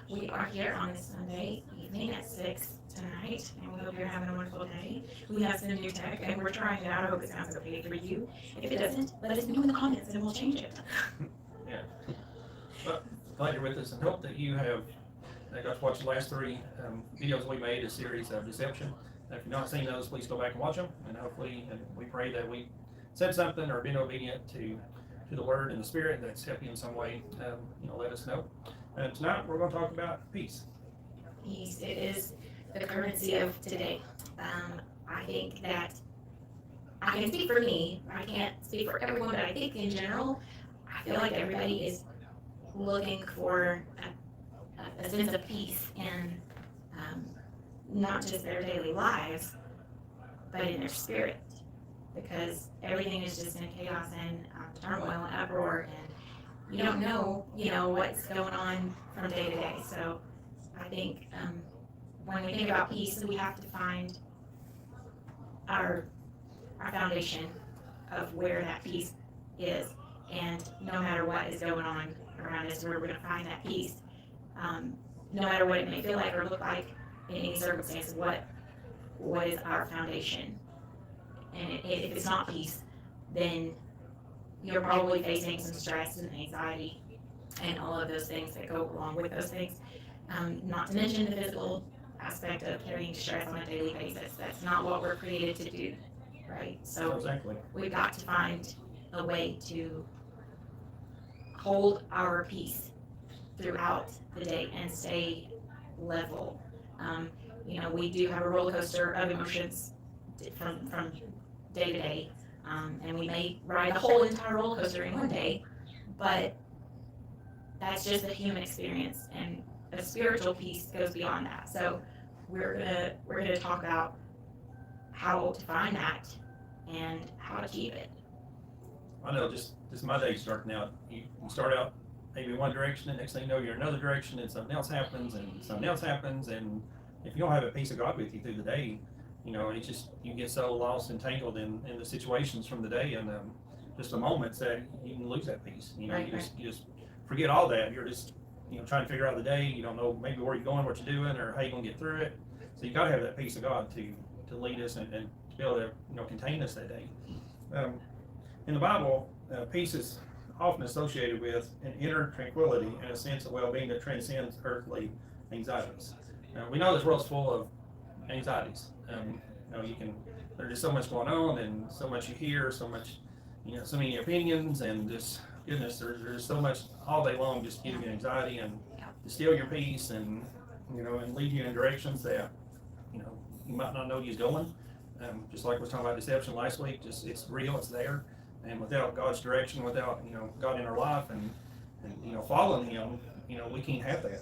We are here on this Sunday evening at 6 tonight, and we hope you're having a wonderful day. We have some new tech, and we're trying it out. I hope it sounds okay for you. If it doesn't, let us know in the comments, and we'll change it. Yeah. Well, glad you're with us and hope that you have got to watch the last three videos we made, a series of deception. If you've not seen those, please go back and watch them. And hopefully, and we pray that we said something or been obedient to the Word and the Spirit that's helped you in some way. Let us know. And tonight we're going to talk about peace. Peace, it is the currency of today. I think that I can speak for me. I can't speak for everyone, but I think in general, I feel like everybody is looking for a sense of peace in not just their daily lives, but in their spirit, because everything is just in chaos and turmoil and uproar, and you don't know, what's going on from day to day. So I think when we think about peace, we have to find our foundation of where that peace is, and no matter what is going on around us, we're going to find that peace, no matter what it may feel like or look like in any circumstance. What is our foundation? And if it's not peace, then you're probably facing some stress and anxiety and all of those things that go along with those things. Not to mention the physical aspect of carrying stress on a daily basis. That's not what we're created to do, right? So Exactly. we've got to find a way to hold our peace throughout the day and stay level. We do have a roller coaster of emotions from day to day, and we may ride the whole entire roller coaster in one day, but that's just a human experience, and a spiritual peace goes beyond that. So we're gonna talk about how to find that and how to keep it. I know, just my day starting out. You start out maybe one direction, and next thing you know, you're another direction, and something else happens, and if you don't have a peace of God with you through the day, it's just you get so lost and tangled in the situations from the day, and just the moments that you can lose that peace. Right, you just forget all that. You're just trying to figure out the day. You don't know maybe where you're going, what you're doing, or how you're gonna get through it. So you got to have that peace of God to lead us and to be able to contain us that day. In the Bible, peace is often associated with an inner tranquility and a sense of well-being that transcends earthly anxieties. We know this world's full of anxieties. There's just so much going on, and so much you hear, so much, so many opinions, and just goodness, there's so much all day long just giving you anxiety and to steal your peace, and and lead you in directions that you might not know you're going. Just like we were talking about deception last week, just it's real, it's there, and without God's direction, without God in our life, and following Him, we can't have that.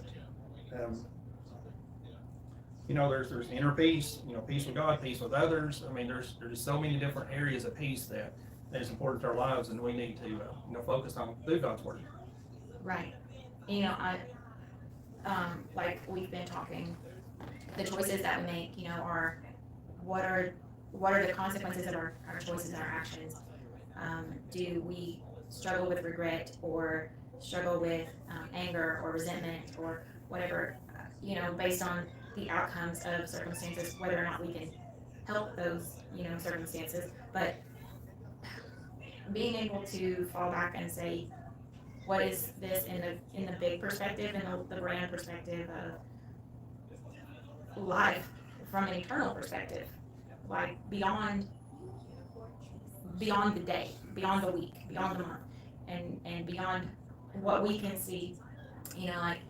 There's inner peace, peace with God, peace with others. I mean, there's so many different areas of peace that is important to our lives, and we need to focus on through God's Word. Right. I like we've been talking, the choices that we make, are what are the consequences of our choices and our actions. Do we struggle with regret, or struggle with anger or resentment, or whatever, based on the outcomes of circumstances, whether or not we can help those, circumstances. But being able to fall back and say, what is this in the big perspective, and the grand perspective of life from an eternal perspective, like beyond the day, beyond the week, beyond the month, and beyond what we can see, like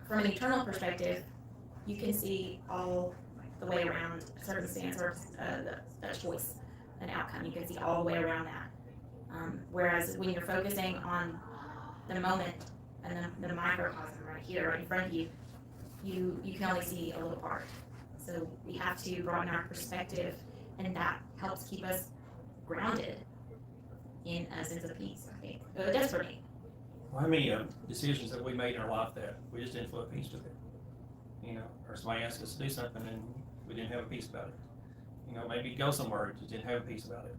from an eternal perspective, you can see all the way around a circumstance or a choice, an outcome. You can see all the way around that. Whereas when you're focusing on the moment and the microcosm right here, right in front of you, you can only see a little part. So we have to broaden our perspective, and that helps keep us grounded in a sense of peace, I think. It does for me. Well, how many decisions that we made in our life that we just didn't feel at peace with it? Or somebody asked us to do something and we didn't have a peace about it. Maybe go somewhere, just didn't have a peace about it.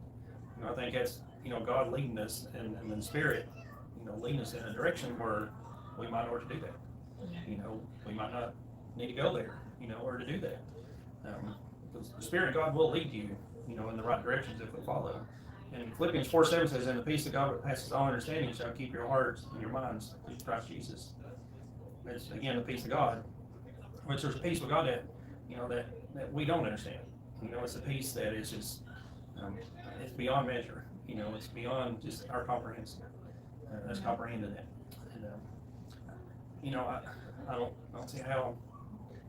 I think that's God leading us and the Spirit, leading us in a direction where we might ought to do that. You know, we might not need to go there, you know, or to do that. Because the Spirit of God will lead you, you know, in the right directions if we follow. And Philippians 4:7 says, "And the peace of God that passes all understanding shall keep your hearts and your minds through Christ Jesus." It's again the peace of God, which there's a peace with God that, you know, that we don't understand. You know, it's a peace that is just, it's beyond measure. You know, it's beyond just our comprehension. That's comprehended it. And, you know, I don't see how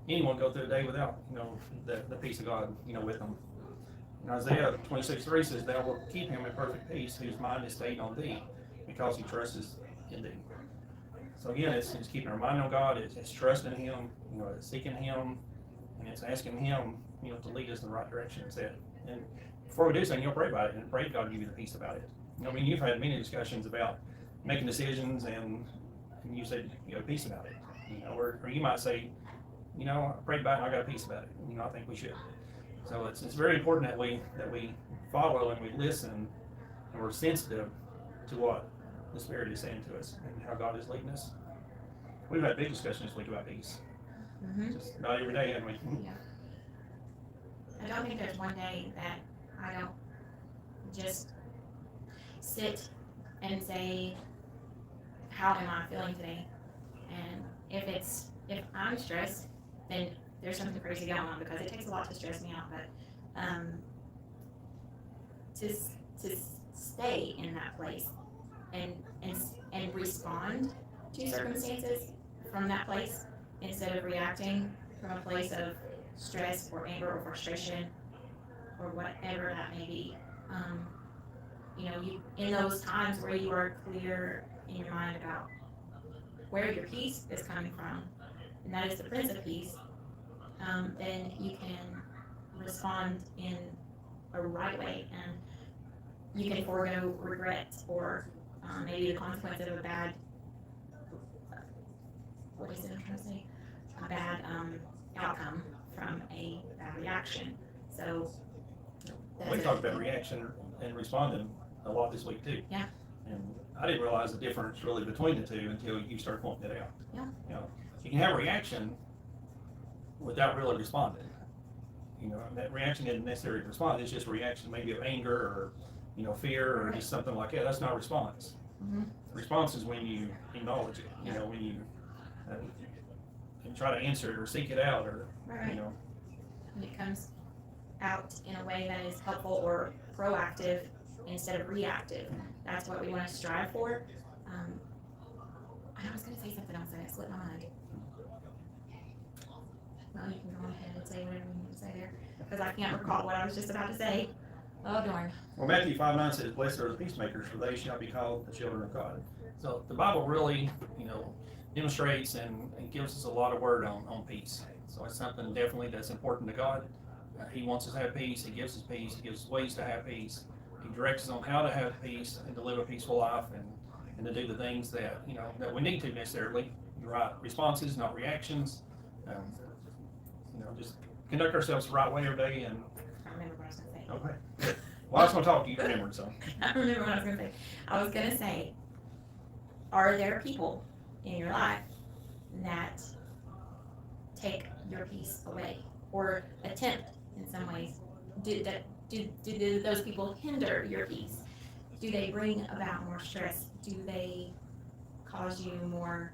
anyone go through a day without, you know, the peace of God, you know, with them. And Isaiah 26:3 says, "Thou wilt keep him in perfect peace, whose mind is stayed on thee, because he trusts in thee." So again, it's keeping our mind on God, it's trusting Him, you know, it's seeking Him, and it's asking Him, you know, to lead us in the right direction. And before we do something, you'll pray about it, and pray God give you the peace about it. You know, I mean, you've had many discussions about making decisions, and you said you got a peace about it. You know, or you might say, you know, I prayed about it and I got a peace about it. You know, I think we should. So it's very important that we follow and we listen and we're sensitive to what the Spirit is saying to us and how God is leading us. We've had big discussions this week about peace. Just not every day, haven't we? Yeah. I don't think there's one day that I don't just sit and say, how am I feeling today? And if I'm stressed, then there's something crazy going on, because it takes a lot to stress me out. But to stay in that place and respond to circumstances from that place instead of reacting from a place of stress or anger or frustration or whatever that may be. You know, you in those times where you are clear in your mind about where your peace is coming from, and that is the Prince of Peace, then you can respond in a right way, and you can forego regret or maybe the consequence of a bad, what is it I'm trying to say? A bad outcome from a bad reaction. So We talked about reaction and responding a lot this week too. Yeah. And I didn't realize the difference really between the two until you started pointing it out. Yeah. You know, you can have a reaction without really responding. You know, that reaction isn't necessarily a response, it's just a reaction maybe of anger or, you know, fear or just something like that. That's not a response. Mm-hmm. Response is when you acknowledge it, you know, when you try to answer it or seek it out or, Right. you know. And it comes out in a way that is helpful or proactive instead of reactive. That's what we want to strive for. I was going to say something else and it slipped my mind. Well, you can go ahead and say whatever you need to say there, because I can't recall what I was just about to say. Oh, darn. Well, Matthew 5:9 says, "Blessed are the peacemakers, for they shall be called the children of God." So the Bible really, you know, demonstrates and gives us a lot of word on peace. So it's something definitely that's important to God. He wants us to have peace. He gives us peace. He gives us ways to have peace. He directs us on how to have peace and to live a peaceful life and to do the things that, you know, that we need to necessarily. The right responses, not reactions. You know, just conduct ourselves the right way every day. And I remember what I was going to say. okay. Well, I was going to talk to you. Remember, so. I remember what I was going to say. I was going to say, are there people in your life that take your peace away or attempt in some ways? Do those people hinder your peace? Do they bring about more stress? Do they cause you more,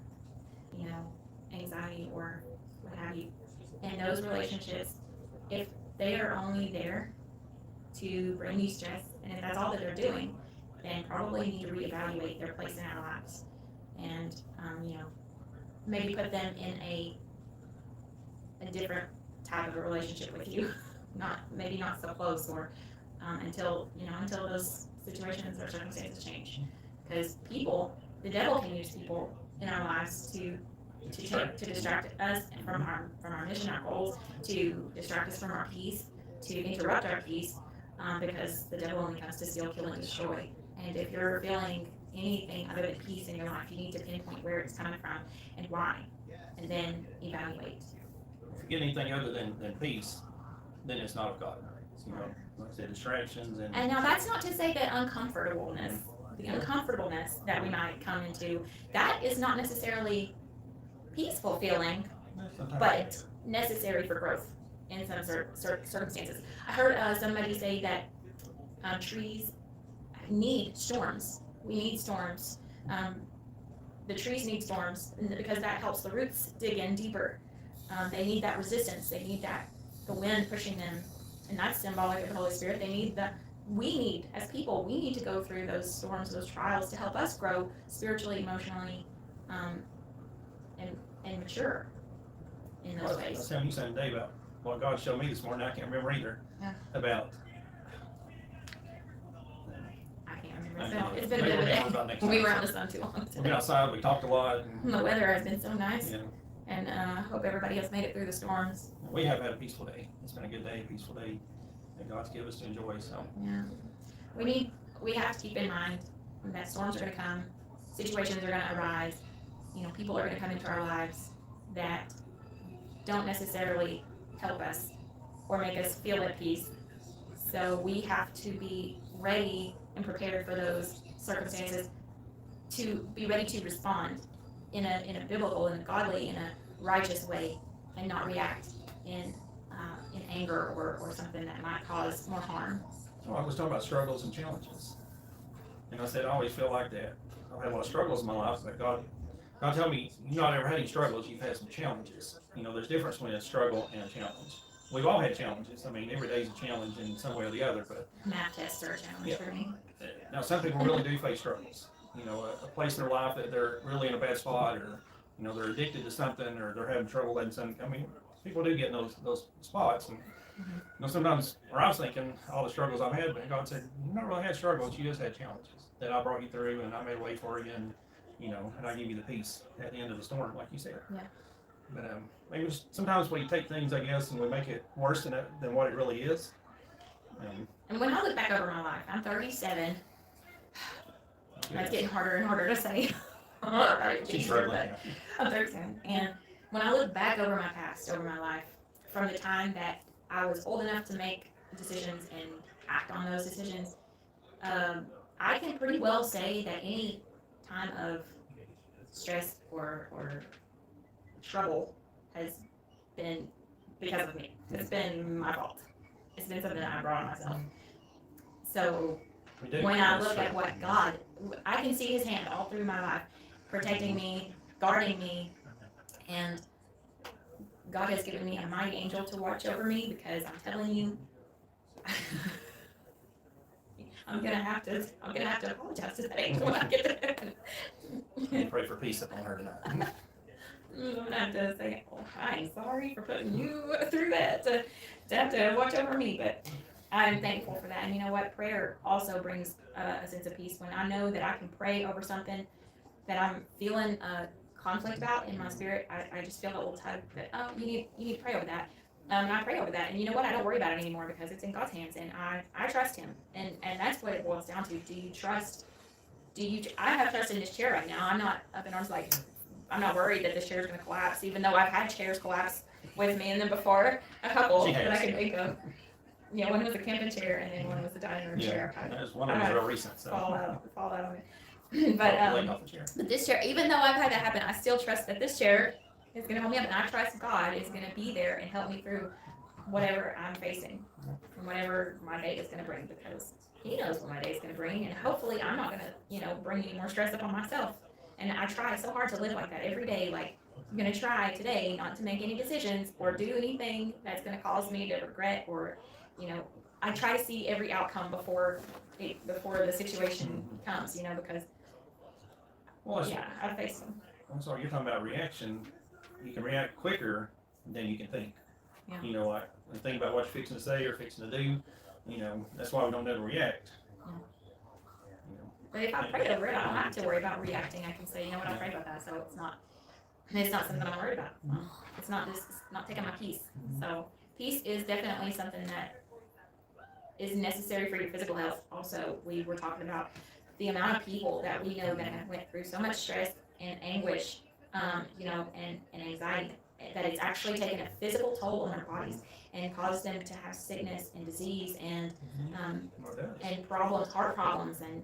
you know, anxiety or what have you? And those relationships, if they are only there to bring you stress, and if that's all that they're doing, then probably need to reevaluate their place in our lives, and you know, maybe put them in a different type of a relationship with you, maybe not so close, or until those situations or circumstances change. Because the devil can use people in our lives to distract us from our mission, our goals, to distract us from our peace, to interrupt our peace, because the devil only comes to steal, kill, and destroy. And if you're feeling anything other than peace in your life, you need to pinpoint where it's coming from and why, and then evaluate. If you get anything other than peace, then it's not of God. So, you know, like I said, distractions And now that's not to say that the uncomfortableness that we might come into, that is not necessarily peaceful feeling, Sometimes- but necessary for growth in some circumstances. I heard somebody say that trees need storms. We need storms. The trees need storms because that helps the roots dig in deeper. They need that resistance. They need the wind pushing them, and that's symbolic of the Holy Spirit. We need, as people, we need to go through those storms, those trials to help us grow spiritually, emotionally, and mature in those I was ways. telling you something today about what God showed me this morning. I can't remember either. Yeah. About. I can't remember. I So can't it's been a maybe bit of we'll a remember about next day. We time. were on the sun too long We've been today. outside. We talked a lot. And, The weather has been so nice, you know, and I hope everybody else made it through the storms. we have had a peaceful day. It's been a good day, a peaceful day that God's given us to enjoy. So Yeah. We have to keep in mind that storms are going to come, situations are going to arise, people are going to come into our lives that don't necessarily help us or make us feel at peace. So we have to be ready and prepared for those circumstances, to be ready to respond in a biblical, in a godly, in a righteous way, and not react in anger or something that might cause more harm. well, I was talking about struggles and challenges. And I said I always feel like that. I've had a lot of struggles in my life, but God tell me, you've not ever had any struggles, you've had some challenges. There's a difference between a struggle and a challenge. We've all had challenges. I mean, every day's a challenge in some way or the other, but Math tests are a challenge Yeah. for me. now some people really do face struggles. A place in their life that they're really in a bad spot, or they're addicted to something, or they're having trouble letting something. I mean, people do get in those spots, and sometimes, or I was thinking all the struggles I've had, but God said, you not really had struggles, you just had challenges that I brought you through, and I made a way for you, and and I give you the peace at the end of the storm, like you said. Yeah. But maybe sometimes we take things, I guess, and we make it worse than what it really is. And when I look back over my life, I'm 37. That's getting harder and harder to say. She's struggling. But I'm 37. And when I look back over my past, over my life, from the time that I was old enough to make decisions and act on those decisions, I can pretty well say that any time of stress or trouble has been because of me. It's been my fault. It's been something that I brought on myself. So We do. when I That's look true. at what God, I can see His hand all through my life, protecting me, guarding me, and God has given me a mighty angel to watch over me, because I'm telling you, I'm gonna have to apologize to that angel when I get to heaven. And pray for peace upon her tonight. I'm gonna have to say, oh, I'm sorry for putting you through that, to have to watch over me, but I'm thankful for that. And you know what? Prayer also brings a sense of peace. When I know that I can pray over something that I'm feeling a conflict about in my spirit, I just feel a little tug that, oh, you need to pray over that. And I pray over that. And you know what? I don't worry about it anymore, because it's in God's hands, and I trust Him. And that's what it boils down to. I have trust in this chair right now. I'm not up in arms like, I'm not worried that this chair is going to collapse, even though I've had chairs collapse with me in them before, a couple She that I has. can think of. One was a camping chair, and then one was the dining room chair. That was one of them was real recent. So. Fall out of it. Laying But off the chair. this chair, even though I've had that happen, I still trust that this chair is going to hold me up, and I trust God is going to be there and help me through whatever I'm facing, and whatever my day is going to bring, because He knows what my day is going to bring, and hopefully I'm not going to, bring any more stress upon myself. And I try so hard to live like that every day. Like, I'm going to try today not to make any decisions or do anything that's going to cause me to regret, or, I try to see every outcome before the situation comes, because Well, I face them. I'm sorry, you're talking about reaction. You can react quicker than you can think. Yeah. Like when think about what you're fixing to say or fixing to do. That's why we don't ever react. But if I pray over it, I don't have to worry about reacting. I can say, you know what, I prayed about that, so it's not something I'm worried about. It's not taking my peace. So peace is definitely something that is necessary for your physical health. Also, we were talking about the amount of people that we know that have went through so much stress and anguish, and anxiety, that it's actually taken a physical toll on their bodies and caused them to have sickness and disease and problems, heart problems, and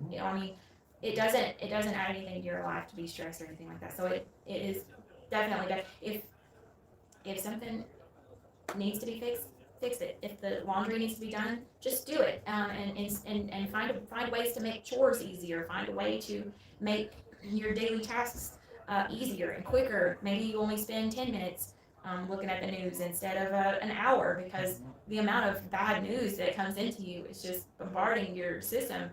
it doesn't add anything to your life to be stressed or anything like that. So it is definitely. If something needs to be fixed, fix it. If the laundry needs to be done, just do it. And find ways to make chores easier. Find a way to make your daily tasks easier and quicker. Maybe you only spend 10 minutes looking at the news instead of an hour, because the amount of bad news that comes into you is just bombarding your system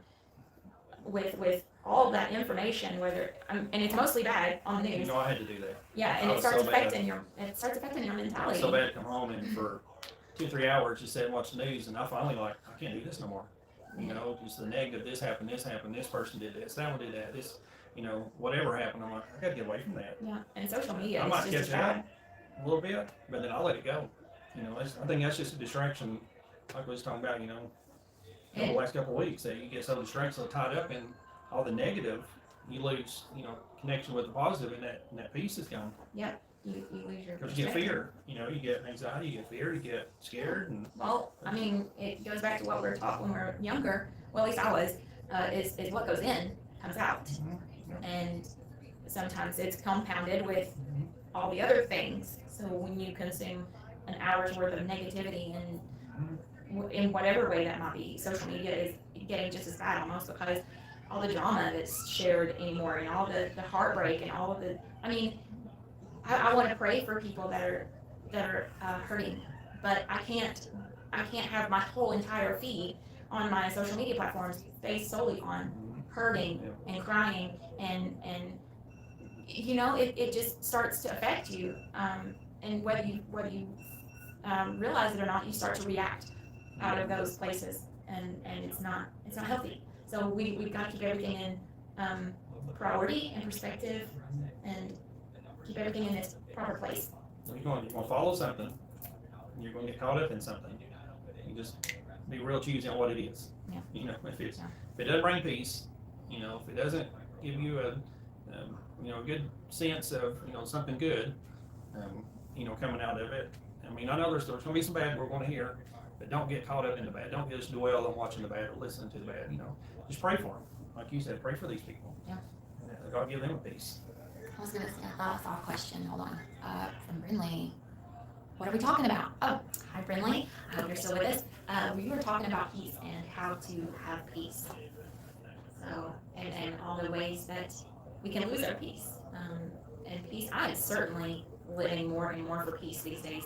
with all that information. And it's mostly bad on the You news. know, I had to do that. Yeah, and I it was starts so bad. affecting your I mentality. was so bad to come home and for 2-3 hours just sit and watch the news, and I finally like, I can't do this no more. You know, just the negative, this happened, this person did this, that one did that, this, you know, whatever happened, I'm like, I gotta get away from that. Yeah, and social media I is might just as catch bad. up a little bit, but then I'll let it go. You know, I think that's just a distraction, like we was talking about, you know, the last couple of weeks, that you get so distracted, so tied up in all the negative, you lose, you know, connection with the positive, and that peace is gone. You lose your Because you get perspective. fear, you know, you get anxiety, you get fear, you get scared, and Well, I mean, it goes back to what we were taught when we were younger. Well, at least I was. Is what goes in comes out, and sometimes it's compounded with all the other things. So when you consume an hour's worth of negativity, and in whatever way that might be, social media is getting just as bad almost, because all the drama that's shared anymore, and all the heartbreak, and all of the. I mean, I want to pray for people that are hurting, but I can't have my whole entire feed on my social media platforms based solely on hurting and crying, and you know, it just starts to affect you, and whether you realize it or not, you start to react out of those places, and it's not healthy. So we've got to keep everything in priority and perspective, and keep everything in its proper place. you're going to follow something, and you're going to get caught up in something. You just be real choosy on what it is. Yeah. You know, if it doesn't bring peace, you know, if it doesn't give you a you know, a good sense of, you know, something good, you know, coming out of it. I mean, I know there's going to be some bad we're going to hear, but don't get caught up in the bad. Don't just dwell on watching the bad or listening to the bad. You know, just pray for them, like you said. Pray for these people. Yeah. And God give them a peace. I was gonna say, I thought a question, hold on, from Brinley. What are we talking about? Oh, hi Brinley. I hope you're still with us. We were talking about peace and how to have peace. So, and all the ways that we can lose our peace. And peace, I'm certainly living more and more for peace these days.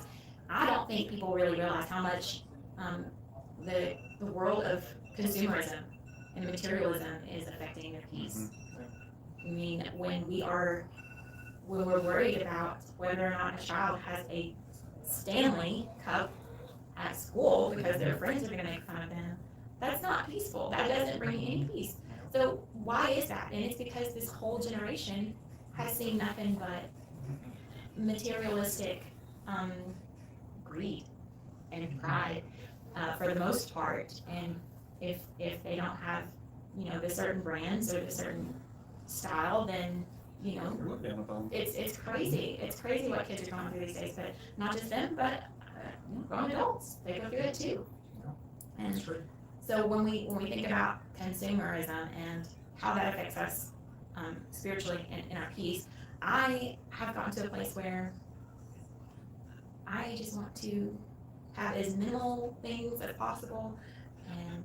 I don't think people really realize how much the world of consumerism and materialism is affecting their peace. I mean, when we're worried about whether or not a child has a Stanley Cup at school because their friends are going to make fun of them, that's not peaceful. That doesn't bring any peace. So why is that? And it's because this whole generation has seen nothing but materialistic greed and pride for the most part. And if they don't have, you know, the certain brands or the certain style, then, you know, You're looked down upon. it's crazy. It's crazy what kids are going through these days. But not just them, but grown adults, they go through it too. And That's true. so when we think about consumerism and how that affects us spiritually and in our peace, I have gotten to a place where I just want to have as minimal things as possible, and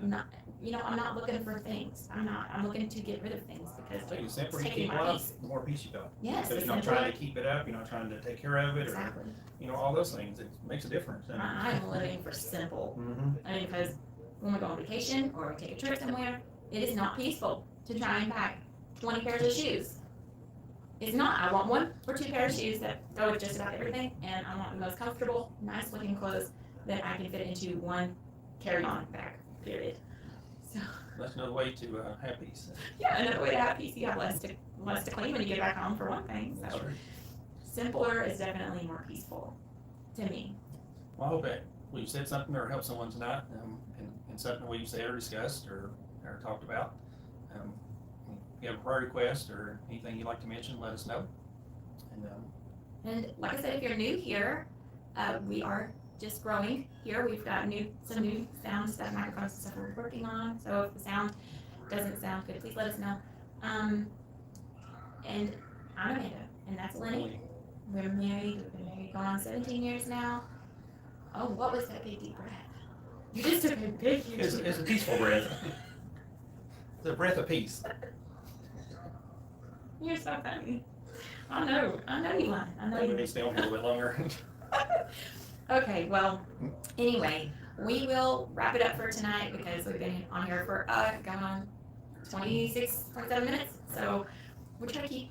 not, you know, I'm not looking for things. I'm looking to get rid of things, because I think the simpler you taking keep my life, peace. the more peace you got. Yes, Because the you're not simpler. trying to keep it up, you're not trying to take care of it, or, Exactly. you know, all those things. It makes a difference. And, I'm living for simple. mm-hmm. I mean, because when we go on vacation or we take a trip somewhere, it is not peaceful to try and pack 20 pairs of shoes. It's not. I want 1 or 2 pairs of shoes that go with just about everything, and I want the most comfortable, nice looking clothes that I can fit into one carry-on bag, period. So, That's another way to have peace. yeah, another way to have peace, you have less to clean when you get back home, for one thing. That's So, true. simpler is definitely more peaceful to me. Well, I hope that we've said something or helped someone tonight, and something we've said or discussed or talked about. If you have a prayer request or anything you'd like to mention, let us know. And And like I said, if you're new here, we are just growing here. We've got some new sound stuff, microphones and stuff we're working on. So if the sound doesn't sound good, please let us know. And I'm Amanda, and that's Lenny. We're married. We've been married going on 17 years now. Oh, what was that big deep breath? You just took a big huge It's, deep it's a peaceful breath. It's a breath of peace. You're so funny. I know you lying. I know Maybe we you. need to stay on for a little bit longer. Okay, well, anyway, we will wrap it up for tonight because we've been on here for going on 26, 27 minutes. So we're trying to keep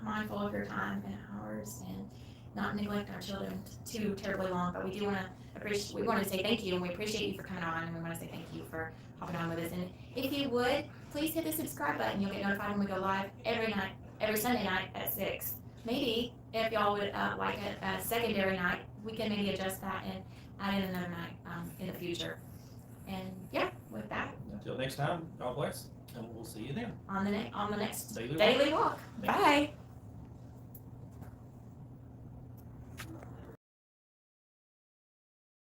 mindful of your time and ours and not neglect our children too terribly long. But we do want to appreciate. We want to say thank you, and we appreciate you for coming on, and we want to say thank you for hopping on with us. And if you would, please hit the subscribe button. You'll get notified when we go live every night, every Sunday night at 6. Maybe if y'all would like a secondary night, we can maybe adjust that and add in another night in the future. And yeah, with that, Until next time, God bless, and we'll see you then. on the next Daily Walk. daily walk. Thank you. Bye.